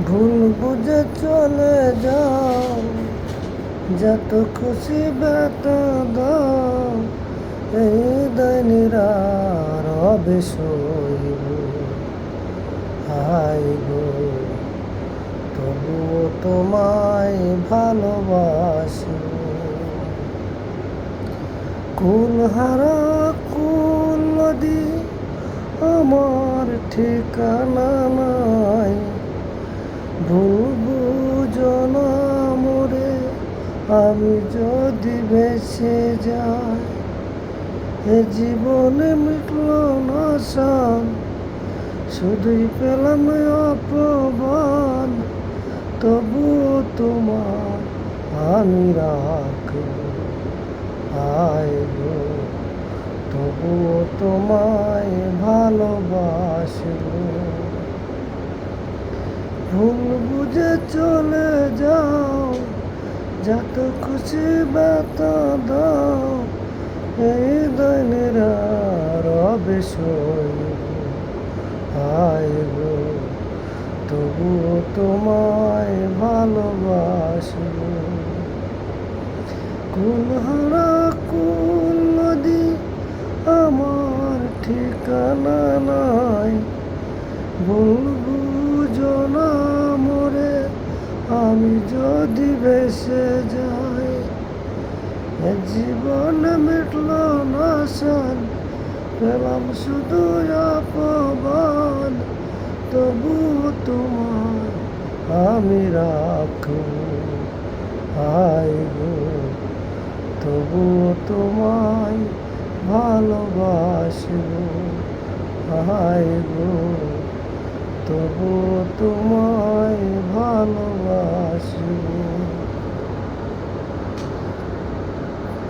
ভুল বুঝে চলে যাও, যত খুশি ব্যথা দাও, এই দৈনিরার হবে সইব। হাই গো, তবুও তোমায় ভালোবাসি। কুলহারা কুল নদী আমার ঠিকানা নাই, ভুল বুঝো না মোরে আমি যদি ভেসে যাই। এ জীবনে মিটল না সান, শুধুই পেলাম অপমান, তবুও তোমার আমি রাখব। হায় গো, তবুও তোমায় ভালোবাসব। ভুল বুঝে চলে যাও, যত খুশি ব্যথা দাও, এই দৈনিরা রবে সইব। হায় গো, তবুও তোমায় ভালোবাসব। কুলহারা কুল নদী আমার ঠিকানা নাই, ভুল বুঝো না মোরে আমি যদি ভেসে যাই। এ জীবনে মিটল না সান, পেলাম শুধু অপমান, তবুও তোমার আমি রাখব। হায় গো, তবুও তোমায় ভালোবাসব। হায় গো, তবুও তোমায় ভালো